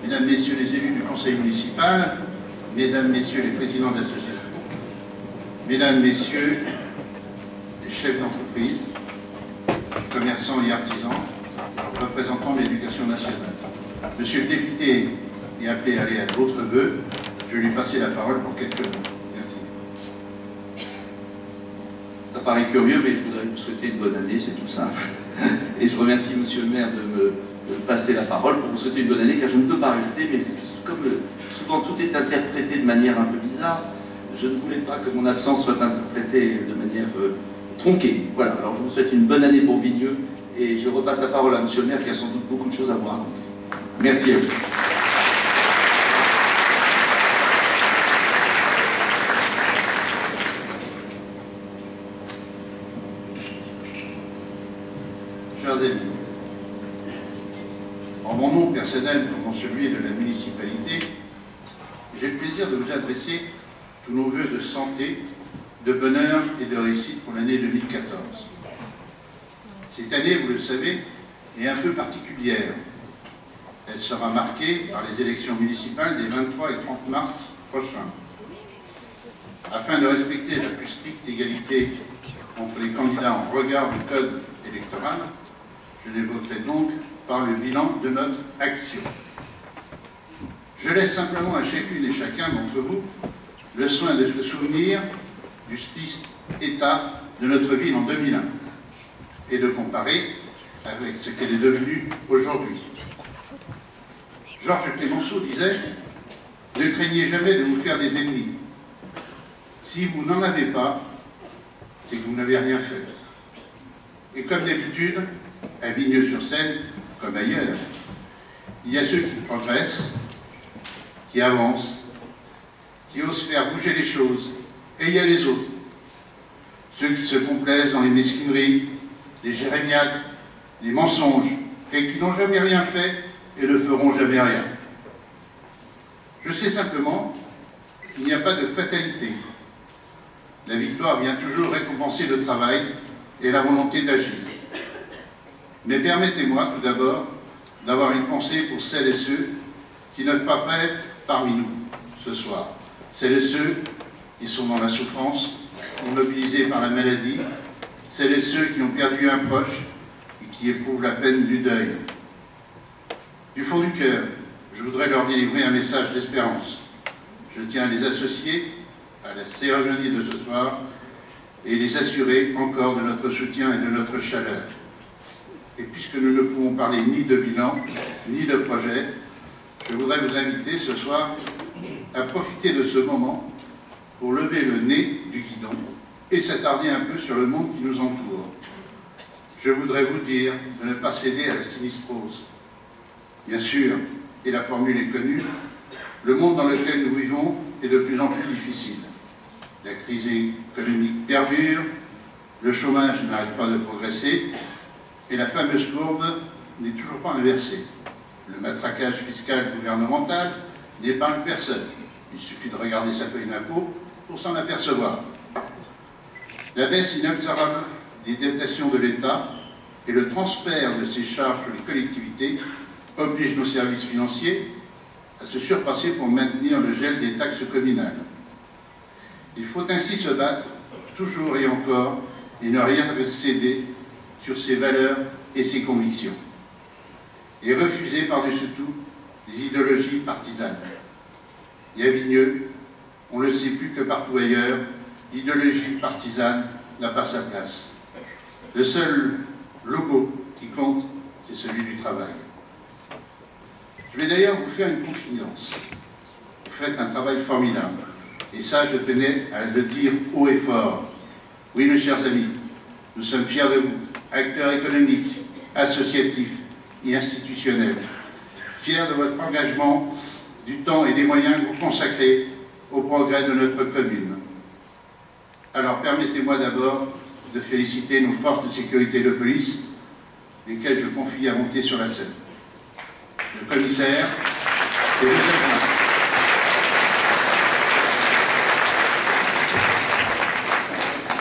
Mesdames, Messieurs les élus du Conseil municipal, Mesdames, Messieurs les présidents d'associations, Mesdames, Messieurs les chefs d'entreprise, commerçants et artisans, représentants de l'éducation nationale. Monsieur le député est appelé à aller à d'autres vœux. Je vais lui passer la parole pour quelques mots. Merci. Ça paraît curieux, mais je voudrais vous souhaiter une bonne année, c'est tout simple. Et je remercie Monsieur le maire de me passer la parole pour vous souhaiter une bonne année, car je ne peux pas rester, mais comme souvent tout est interprété de manière un peu bizarre, je ne voulais pas que mon absence soit interprétée de manière tronquée. Voilà, alors je vous souhaite une bonne année pour Vigneux, et je repasse la parole à Monsieur le maire qui a sans doute beaucoup de choses à vous raconter. Merci à vous. Chers amis, en mon nom personnel comme en celui de la municipalité, j'ai le plaisir de vous adresser tous nos vœux de santé, de bonheur et de réussite pour l'année 2014. Cette année, vous le savez, est un peu particulière. Elle sera marquée par les élections municipales des 23 et 30 mars prochains. Afin de respecter la plus stricte égalité entre les candidats en regard du code électoral, je l'évoquerai donc par le bilan de notre action. Je laisse simplement à chacune et chacun d'entre vous le soin de se souvenir du triste état de notre ville en 2001 et de comparer avec ce qu'elle est devenue aujourd'hui. Georges Clemenceau disait « Ne craignez jamais de vous faire des ennemis. Si vous n'en avez pas, c'est que vous n'avez rien fait. » Et comme d'habitude, à Vigneux-sur-Seine, comme ailleurs, il y a ceux qui progressent, qui avancent, qui osent faire bouger les choses, et il y a les autres, ceux qui se complaisent dans les mesquineries, les jérémiades, les mensonges, et qui n'ont jamais rien fait et ne feront jamais rien. Je sais simplement qu'il n'y a pas de fatalité. La victoire vient toujours récompenser le travail et la volonté d'agir. Mais permettez-moi tout d'abord d'avoir une pensée pour celles et ceux qui ne peuvent pas être parmi nous ce soir. Celles et ceux qui sont dans la souffrance, immobilisés par la maladie, celles et ceux qui ont perdu un proche et qui éprouvent la peine du deuil. Du fond du cœur, je voudrais leur délivrer un message d'espérance. Je tiens à les associer à la cérémonie de ce soir et les assurer encore de notre soutien et de notre chaleur. Et puisque nous ne pouvons parler ni de bilan, ni de projet, je voudrais vous inviter ce soir à profiter de ce moment pour lever le nez du guidon et s'attarder un peu sur le monde qui nous entoure. Je voudrais vous dire de ne pas céder à la sinistrose. Bien sûr, et la formule est connue, le monde dans lequel nous vivons est de plus en plus difficile. La crise économique perdure, le chômage n'arrête pas de progresser, et la fameuse courbe n'est toujours pas inversée. Le matraquage fiscal gouvernemental n'épargne personne. Il suffit de regarder sa feuille d'impôt pour s'en apercevoir. La baisse inexorable des dotations de l'État et le transfert de ses charges sur les collectivités obligent nos services financiers à se surpasser pour maintenir le gel des taxes communales. Il faut ainsi se battre, toujours et encore, et ne rien céder sur ses valeurs et ses convictions, et refuser par-dessus tout les idéologies partisanes. Et à Vigneux, on ne le sait plus que partout ailleurs, l'idéologie partisane n'a pas sa place. Le seul logo qui compte, c'est celui du travail. Je vais d'ailleurs vous faire une confidence. Vous faites un travail formidable. Et ça, je tenais à le dire haut et fort. Oui, mes chers amis, nous sommes fiers de vous, acteurs économiques, associatifs et institutionnels. Fiers de votre engagement, du temps et des moyens que vous consacrez au progrès de notre commune. Alors, permettez-moi d'abord de féliciter nos forces de sécurité et de police, lesquelles je confie à monter sur la scène. Le commissaire et le adjoints.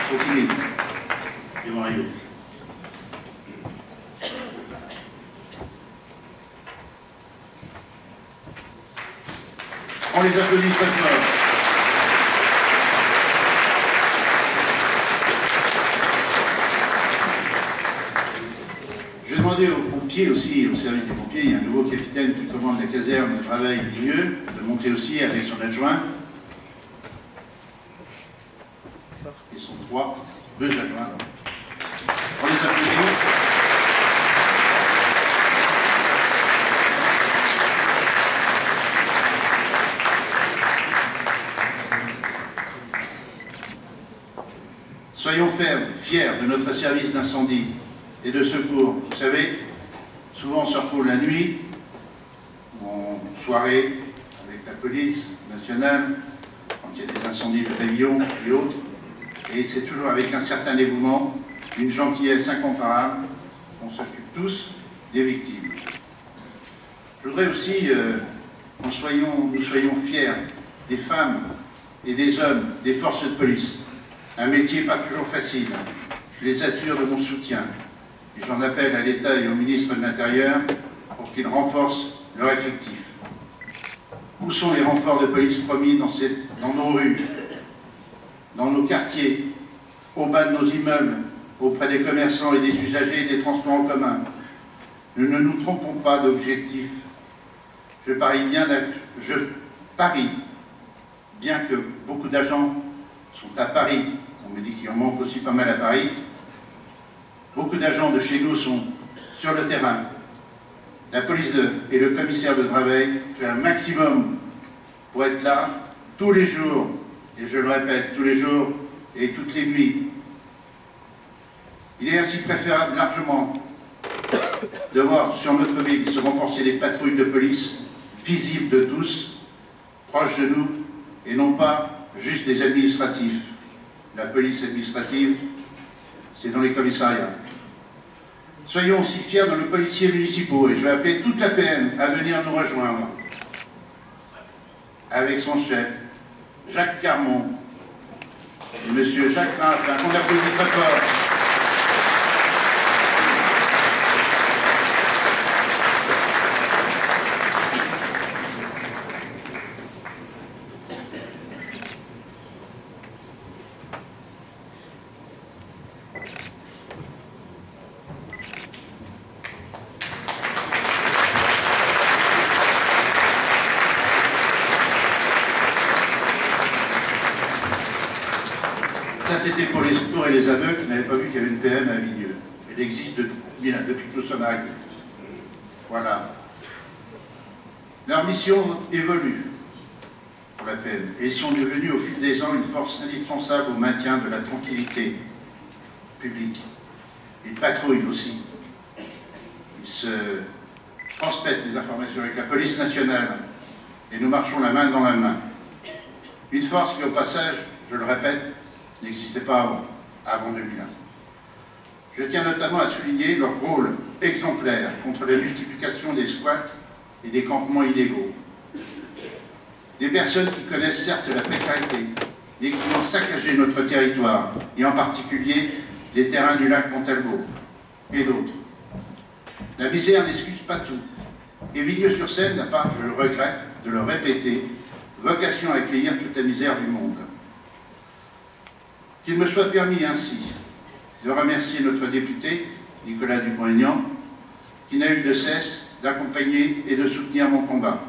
Trop timide. Ils vont arriver. On les applaudit très fort. Je vais demander aux pompiers aussi, au service des pompiers, il y a un nouveau capitaine qui commande la caserne de travail Vigneux, de monter aussi avec son adjoint. Ils sont deux adjoints. On les applaudit. Soyons fiers de notre service d'incendie et de secours. Vous savez, souvent on se retrouve la nuit, en soirée, avec la police nationale, quand il y a des incendies de pavillons et autres, et c'est toujours avec un certain dévouement, une gentillesse incomparable, on s'occupe tous des victimes. Je voudrais aussi que nous soyons fiers des femmes et des hommes des forces de police. Un métier pas toujours facile. Je les assure de mon soutien. Et j'en appelle à l'État et au ministre de l'Intérieur pour qu'ils renforcent leur effectif. Où sont les renforts de police promis dans nos rues, dans nos quartiers, au bas de nos immeubles, auprès des commerçants et des usagers et des transports en commun? Nous ne nous trompons pas d'objectif. Je parie, bien que beaucoup d'agents sont à Paris, on me dit qu'il en manque aussi pas mal à Paris, beaucoup d'agents de chez nous sont sur le terrain. La police et le commissaire de Draveil font un maximum pour être là tous les jours, et je le répète, tous les jours et toutes les nuits. Il est ainsi préférable largement de voir sur notre ville se renforcer les patrouilles de police visibles de tous, proches de nous, et non pas juste des administratifs. La police administrative, c'est dans les commissariats. Soyons aussi fiers de nos policiers municipaux, et je vais appeler toute la PN à venir nous rejoindre, avec son chef, Jacques Carmont, et M. Jacques Raffin, qu'on applaudit très fort. Ça, c'était pour les sourds et les aveugles qui n'avaient pas vu qu'il y avait une PM à Vigneux. Elle existe depuis que nous sommes arrivés. Voilà. Leur mission évolue pour la PM. Et ils sont devenus au fil des ans une force indispensable au maintien de la tranquillité publique. Ils patrouillent aussi. Ils se transmettent les informations avec la police nationale. Et nous marchons la main dans la main. Une force qui, au passage, je le répète, n'existait pas avant 2001. Je tiens notamment à souligner leur rôle exemplaire contre la multiplication des squats et des campements illégaux. Des personnes qui connaissent certes la précarité, mais qui ont saccagé notre territoire, et en particulier les terrains du lac Montalbot et d'autres. La misère n'excuse pas tout, et Vigneux-sur-Seine n'a pas, je le regrette, de le répéter, vocation à accueillir toute la misère du monde. Qu'il me soit permis ainsi de remercier notre député, Nicolas Dupont-Aignan, qui n'a eu de cesse d'accompagner et de soutenir mon combat.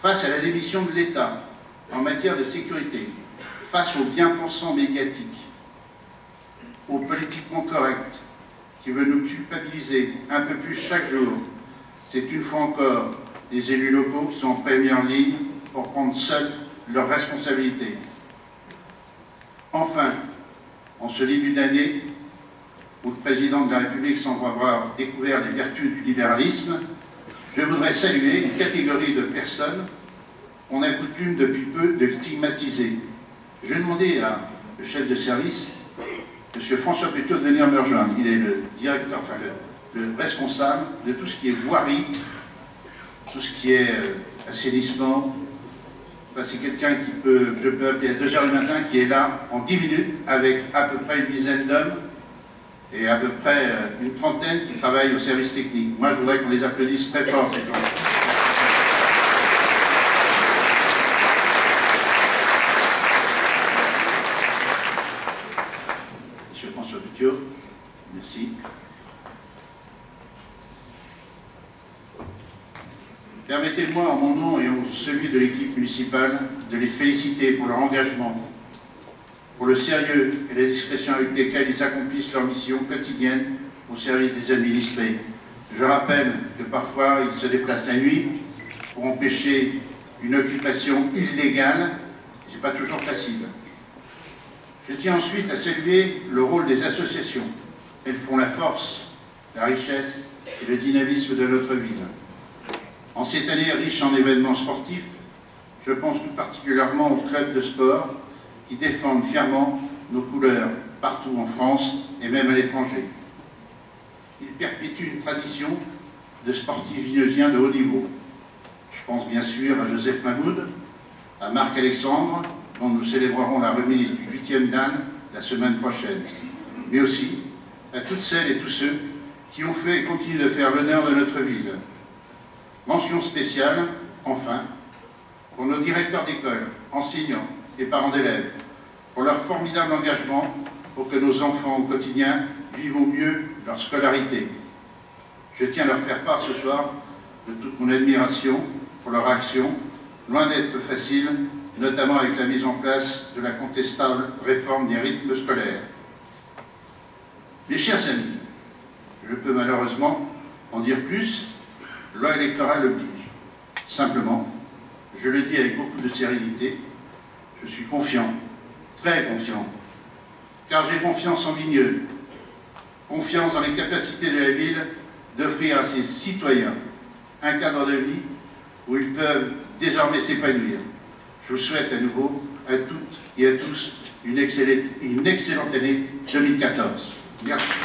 Face à la démission de l'État en matière de sécurité, face aux bien-pensants médiatiques, aux politiquement corrects, qui veulent nous culpabiliser un peu plus chaque jour, c'est une fois encore les élus locaux qui sont en première ligne pour prendre seuls leurs responsabilités. Enfin, en ce début d'année, où le président de la République semble avoir découvert les vertus du libéralisme, je voudrais saluer une catégorie de personnes qu'on a coutume depuis peu de stigmatiser. Je vais demander à le chef de service, M. François Pétot, de venir me rejoindre. Il est le directeur, enfin le responsable de tout ce qui est voirie, tout ce qui est assainissement. Enfin, c'est quelqu'un qui peut, je peux appeler à 2 h du matin, qui est là en 10 minutes avec à peu près une dizaine d'hommes et à peu près une trentaine qui travaillent au service technique. Moi, je voudrais qu'on les applaudisse très fort, ces gens. Permettez-moi, en mon nom et en celui de l'équipe municipale, de les féliciter pour leur engagement, pour le sérieux et la discrétion avec lesquels ils accomplissent leur mission quotidienne au service des administrés. Je rappelle que parfois ils se déplacent la nuit pour empêcher une occupation illégale. Ce n'est pas toujours facile. Je tiens ensuite à saluer le rôle des associations. Elles font la force, la richesse et le dynamisme de notre ville. En cette année riche en événements sportifs, je pense tout particulièrement aux clubs de sport qui défendent fièrement nos couleurs partout en France et même à l'étranger. Ils perpétuent une tradition de sportifs vineusiens de haut niveau. Je pense bien sûr à Joseph Mahmoud, à Marc-Alexandre, dont nous célébrerons la remise du 8e Dan la semaine prochaine, mais aussi à toutes celles et tous ceux qui ont fait et continuent de faire l'honneur de notre ville. Mention spéciale, enfin, pour nos directeurs d'école, enseignants et parents d'élèves, pour leur formidable engagement pour que nos enfants au quotidien vivent au mieux leur scolarité. Je tiens à leur faire part ce soir de toute mon admiration pour leur action, loin d'être facile, notamment avec la mise en place de la contestable réforme des rythmes scolaires. Mes chers amis, je peux malheureusement en dire plus, loi électorale oblige. Simplement, je le dis avec beaucoup de sérénité, je suis confiant, très confiant, car j'ai confiance en Vigneux, confiance dans les capacités de la ville d'offrir à ses citoyens un cadre de vie où ils peuvent désormais s'épanouir. Je vous souhaite à nouveau, à toutes et à tous, une excellente année 2014. Merci.